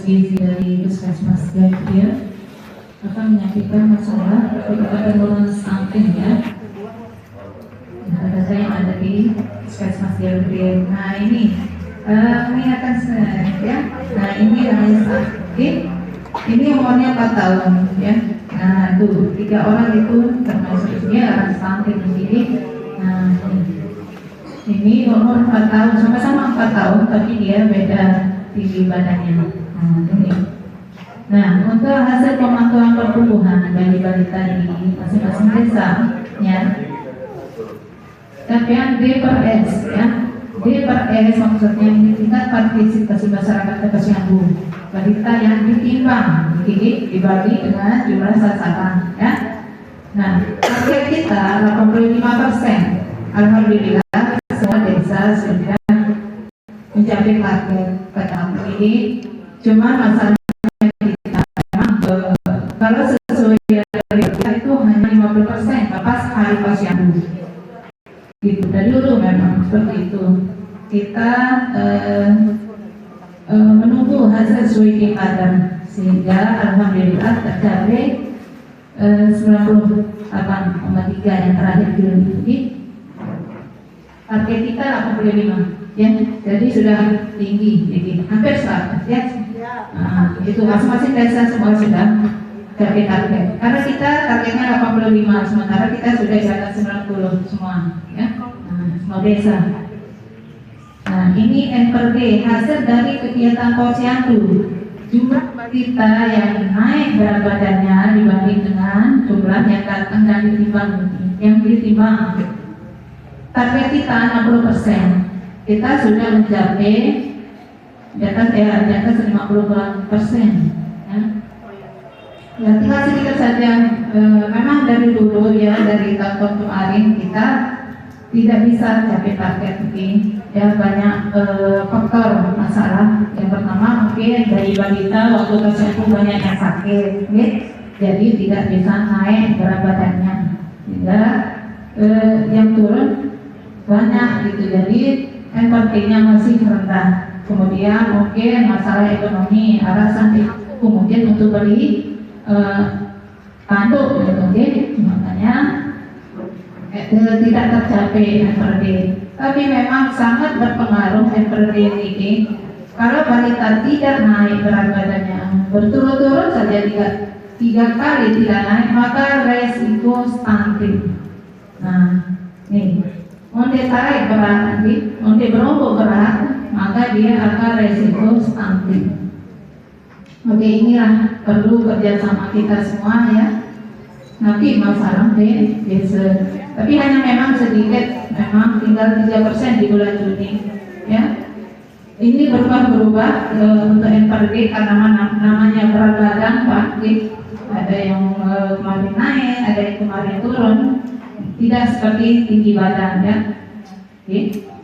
gizi dari Puskesmas Gajah akan menyampaikan masalah penurunan stunting ya. Data yang ada di Puskesmas Gajah. Nah ini mengingatkan ya. Nah ini namanya stunting. Ini umurnya 4 tahun ya. Nah tuh 3 orang itu termasuk dia akan stunting di sini. Nah ini umur 4 tahun, sama-sama 4 tahun tapi dia beda tinggi badannya. Nah, untuk hasil pemantauan pertumbuhan bagi balita di masing-masing desa, ya, capaian D per S, ya, D per S maksudnya ini tingkat partisipasi masyarakat ke posyandu balita yang ditimbang, dibagi dengan jumlah sasaran, ya. Nah, target kita 85%. Alhamdulillah, semua desa sudah mencapai target pada ini. Cuma masalahnya kita memang kalau sesuai dari itu hanya 50% pas hari posyandu. Gitu dari dulu memang seperti itu. Kita menunggu hasil sesuai kader sehingga alhamdulillah tercapai 98,3 yang terakhir diikuti. Target kita 85 ya, jadi sudah tinggi, hampir 100 ya. Nah, itu masing-masing desa semua sudah capai target. Karena kita targetnya 85, sementara kita sudah di atas 90 semua ya. Nah, semua desa. Nah, ini N per D hasil dari kegiatan posyandu. Jumlah balita yang naik berat badannya dibanding dengan jumlah yang datang dan ditimbang. Target kita 60%. Kita sudah mencapai di atas 50%. Ya. Ya, tinggal sedikit saja. Memang dari dulu ya, dari tahun kemarin kita tidak bisa capai target ini. Ya, banyak faktor masalah. Yang pertama mungkin dari balita waktu posyandu banyak yang sakit, ya. Jadi tidak bisa naik berat badannya. Sehingga yang turun banyak gitu. Jadi NPT-nya masih rendah. Kemudian mungkin masalah ekonomi, alasan itu mungkin untuk beli tanduk, gitu. Makanya tidak tercapai NPT. Tapi memang sangat berpengaruh NPT ini. Kalau balita tidak naik berat badannya berturut-turut saja 3 kali tidak naik, maka resiko stunting. Nah, nih, onde tarik berat nanti, onde berombo berat, maka dia akan resiko stunting. Oke, inilah perlu kerjasama kita semua ya. Nanti masalah desa. Tapi hanya memang sedikit, memang tinggal 3% di bulan Juni ya. Ini berubah untuk NPD karena namanya berat badan Pak. Ada yang kemarin naik, ada yang kemarin turun. Tidak seperti tinggi badan ya.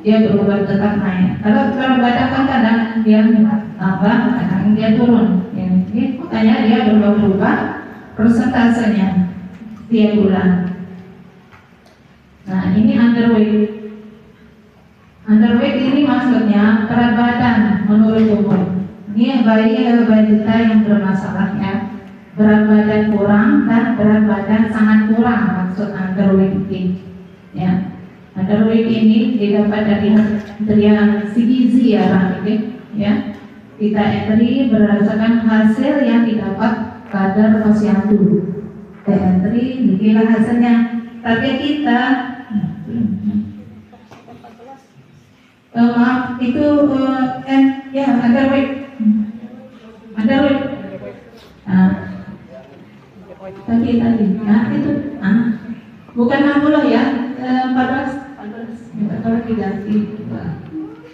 Dia berubah tetap naik. Kalau badan kan kadang dia tambah, kadang dia turun. Makanya dia berubah persentasenya tiap bulan. Nah, ini underweight. Underweight ini maksudnya berat badan menurut umur. Ini balita yang bermasalah ya. Berat badan kurang dan berat badan sangat kurang, maksud underweight ini. Ya. Underweight ini didapat dari Kementerian Gizi ya, Pak. Ya. Kita entry berdasarkan hasil yang didapat kader posyandu. Entry dikira hasilnya. Target kita maaf itu ya underweight. Nah, tadi nah itu bukan 60 ya, 14 kalau diganti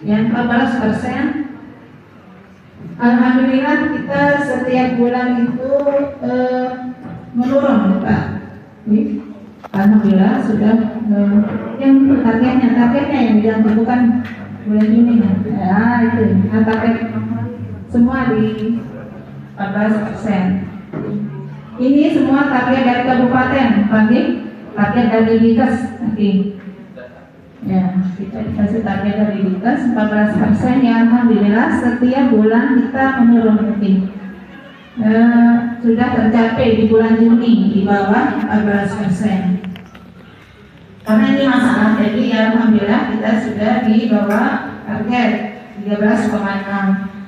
yang 14%. Alhamdulillah kita setiap bulan itu menurun Pak. Alhamdulillah sudah yang targetnya yang diganti bukan bulan Juni ya itu target semua di 14%. Ini semua target dari kabupaten, target dari dinas nanti. Ya, kita dikasih target dari Dinkes 14% ya, alhamdulillah setiap bulan kita menurun sudah tercapai di bulan Juni di bawah 14%. Karena ini masalah, jadi ya alhamdulillah kita sudah di bawah target 13,6.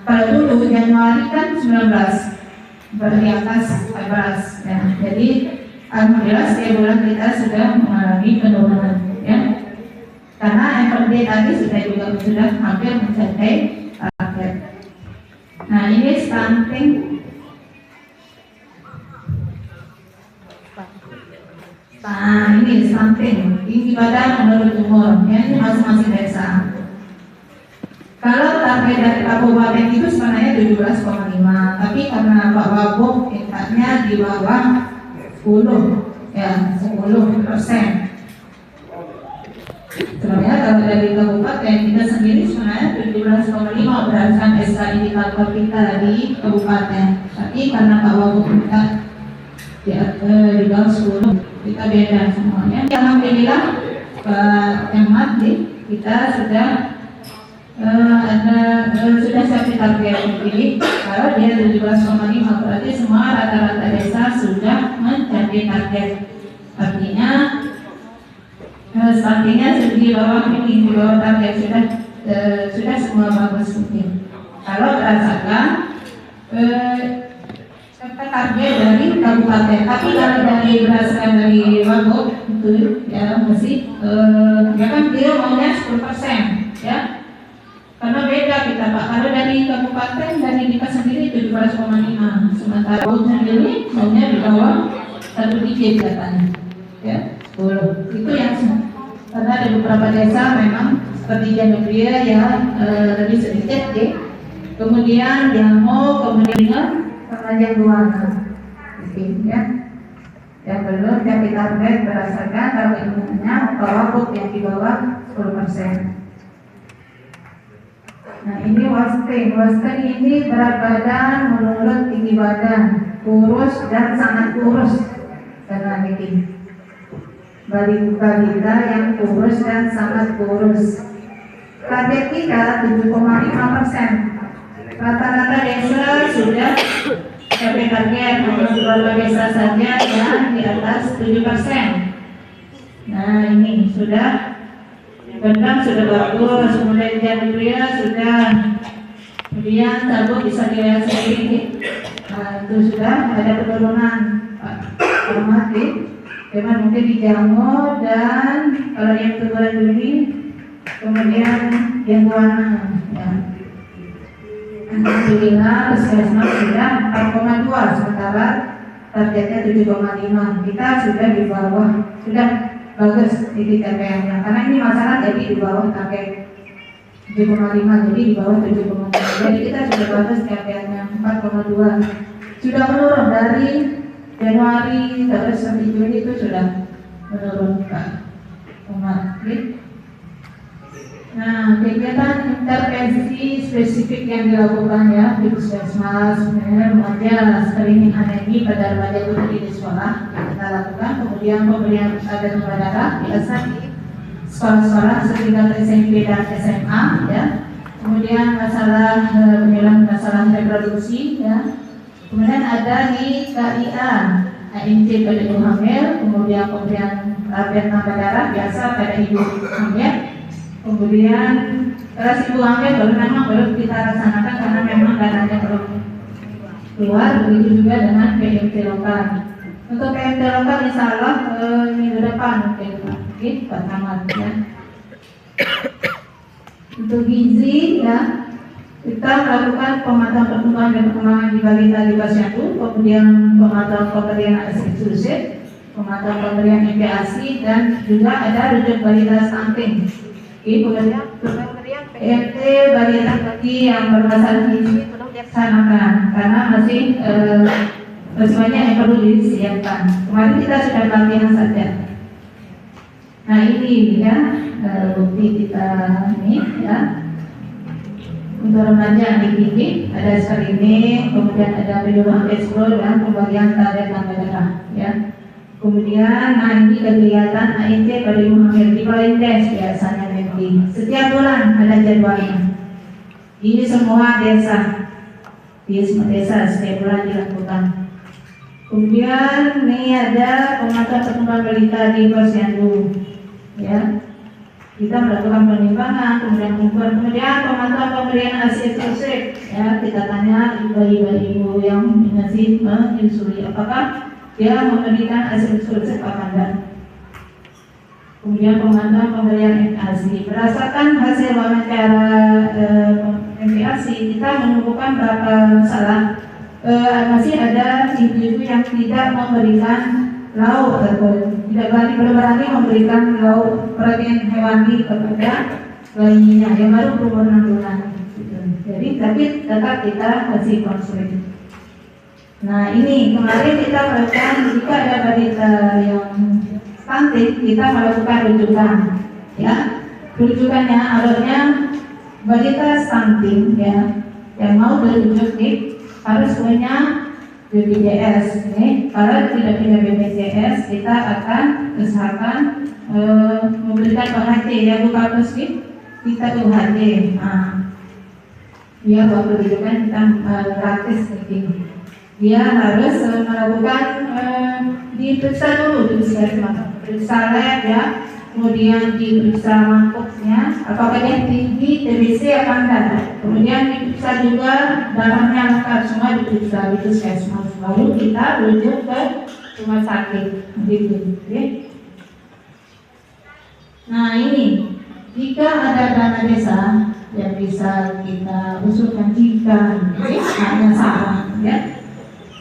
Kalau dulu Januari kan 19, baru di atas 14 ya. Jadi alhamdulillah setiap bulan kita sudah mengalami penurunan ya. Karena FRD tadi sudah hampir mencapai target. Nah ini stunting. Nah ini stunting, tinggi badan menurut umur, ya ini masing-masing desa. Kalau target dari kabupaten itu sebenarnya 17,5, tapi karena Pak Wabuk tingkatnya di bawah 10, ya 10%. Sebenarnya kalau dari kabupaten kita sendiri sebenarnya 17,5 berdasarkan SK indikator kita di kabupaten. Tapi karena Pak Wabuk minta di bawah 10, kita beda semuanya. Alhamdulillah Pak Camat kita sudah sudah sampai target ini. Kalau dia 17,5 berarti semua rata-rata desa sudah mencapai target. Artinya stuntingnya di bawah ini, di bawah target sudah semua bagus mungkin. Kalau berdasarkan target dari kabupaten, tapi kalau dari berdasarkan dari Wabuk itu ya masih ya kan dia maunya 10% ya. Karena beda kita Pak, kalau dari kabupaten dari kita sendiri 17,5, sementara Wabuk sendiri maunya di bawah 1 digit katanya ya 10. Itu yang karena ada beberapa desa memang seperti Janubria ya lebih sedikit ya. Kemudian Jango, kemudian Penajam Buana ya. Yang belum capai target berdasarkan kalau ilmunya Wabuk yang di bawah 10%. Nah ini Western ini berat badan menurut tinggi badan, kurus dan sangat kurus karena ini balita yang kurus dan sangat kurus. Target kita 7,5%. Rata-rata desa sudah capai target, beberapa desa saja yang di atas 7%. Nah ini sudah Gendang sudah bagus, kemudian Janubria sudah, kemudian Sabuk bisa dilihat sendiri. Nah itu sudah ada penurunan Pak Ahmad cuman mungkin di Jango dan kalau yang turun dulu kemudian yang Buana ya. Alhamdulillah puskesmas sudah 4,2 sementara targetnya 7,5. Kita sudah di bawah, sudah bagus di TPM-nya karena ini masalah jadi di bawah target 7,5 jadi di bawah 7,5. Jadi kita sudah bagus TPM-nya 4,2. Sudah menurun dari Januari terus sampai Juni itu sudah menurun Pak Umar. Nah, kegiatan intervensi spesifik yang dilakukan ya di puskesmas, remaja screening anemia pada remaja putri di sekolah kita lakukan, kemudian pemberian obat darah biasa di sekolah-sekolah setingkat SMP dan SMA ya. Kemudian masalah penyuluhan masalah reproduksi ya. Kemudian ada di KIA AMC pada ibu hamil, kemudian pemberian tambah darah biasa pada ibu hamil. Kemudian ras ibu hamil belum kita laksanakan karena memang dananya belum keluar. Begitu juga dengan PMT lokal. Untuk PMT lokal insya Allah minggu depan mungkin Pak Camat ya. Untuk gizi ya kita melakukan pemantauan pertumbuhan dan perkembangan di balita di posyandu, kemudian pemantauan pemberian ASI eksklusif, pemantauan pemberian MPASI dan juga ada rujuk balita stunting. Kemudian pemberian PMT balita kecil yang bermasalah gizi perlu dilaksanakan karena masih banyak yang perlu disiapkan. Kemarin kita sudah latihan saja. Nah ini ya bukti kita ini ya. Untuk remaja dididik ada screening, kemudian ada penyuluhan eksplor dan pembagian target tambah darah ya. Kemudian, nah ini kegiatan AIT pada Ibu Hamil di Polindes biasanya nanti. Setiap bulan ada jadwalnya. Di semua desa, setiap bulan dilakukan. Kemudian ini ada pemantauan perkembangan balita di Posyandu, ya. Kita melakukan penimbangan, kemudian pemantauan pemberian ASI eksklusif, ya. Kita tanya ibu-ibu yang masih menyusui apakah dia memberikan ASI eksklusif apa enggak. Kemudian pemantauan pemberian MPASI. Berdasarkan hasil wawancara MPASI, kita menemukan berapa masih ada ibu-ibu yang tidak memberikan lauk atau belum berani memberikan lauk protein hewani kepada bayinya yang baru berumur 6 bulan. Jadi tapi tetap kita kasih konseling. Nah ini kemarin kita melakukan jika ada balita yang stunting, kita melakukan rujukan, ya. Rujukannya alurnya balita stunting, ya, yang mau dirujuk harus punya BPJS. Kalau tidak punya BPJS, kita akan usahakan memberikan UHT, ya Bu Kapus, kita UHT. Nah, biar waktu rujukan kita gratis nih. Dia harus melakukan diperiksa dulu di puskesmas, periksa lab, ya, kemudian diperiksa mangkuknya, apakah dia tinggi, TBC apa enggak, kemudian diperiksa juga darahnya lengkap, semua diperiksa di puskesmas, baru kita rujuk ke rumah sakit, gitu, ya. Nah ini, jika ada dana desa yang bisa kita usulkan jika hanya saran, ya.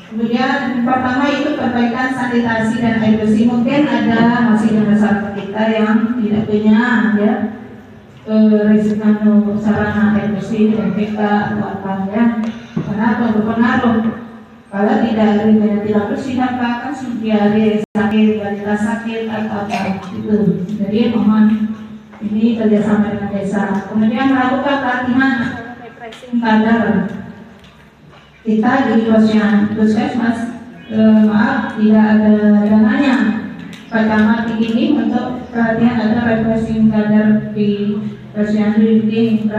Kemudian pertama itu perbaikan sanitasi dan air bersih. Mungkin ada masih yang masyarakat kita yang tidak punya, ya, risiko sarana air bersih, MPK atau apa, ya, karena berpengaruh. Kalau tidak bersih akan diare, sakit, balita sakit atau apa itu. Jadi mohon ini kerjasama dengan desa. Kemudian melakukan pelatihan refreshing kadar. Kita di puskesmas tidak ada dananya pertama ini untuk pelatihan ada refreshing kadar di Posyandu ini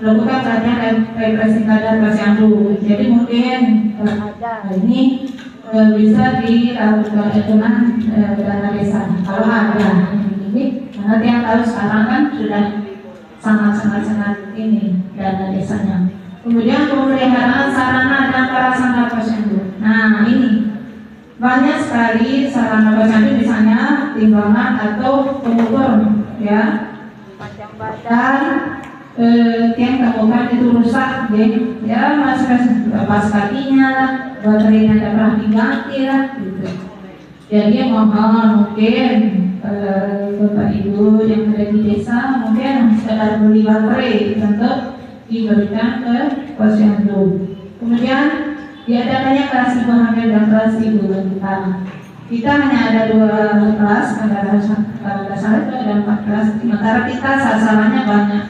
melakukan pelatihan refreshing kadar Posyandu. Jadi mungkin ada ini bisa dilakukan dengan dana desa kalau ada ini, karena yang tahu sekarang kan sudah sangat ini dana desanya. Kemudian pemeliharaan sarana dan prasarana Posyandu. Nah ini banyak sekali sarana Posyandu, misalnya timbangan atau pengukur, ya, panjang badan, yang temukan itu rusak, ya, masih lepas kakinya, baterainya tidak pernah diganti lah, gitu. Jadi mohon mungkin Bapak Ibu yang ada di desa mungkin sekedar beli baterai untuk diberikan ke Posyandu. Kemudian diadakannya kelas ibu hamil dan kelas ibu balita. Kita hanya ada 2 kelas, pada dasar itu ada 4 kelas. Sementara kita sasarannya banyak.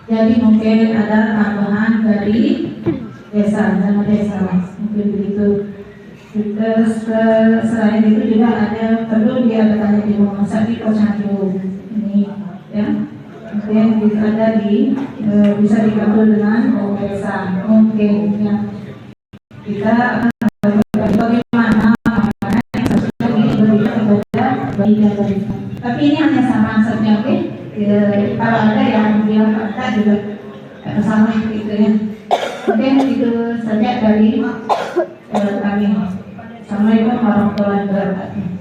Jadi mungkin ada tambahan dari desa, dana desa, mungkin begitu. Terus selain itu juga ada perlu diadakannya di rumah sakit Posyandu ini, ya. Yang ada bisa digabung dengan desa, mungkin, ya. Kita bagaimana yang sesuai diberikan kepada bayi dan balita. Tapi ini hanya saran saja, oke? Kalau ada yang bilang ada juga sama gitu, ya. Mungkin itu saja dari kami. Assalamualaikum warahmatullahi wabarakatuh.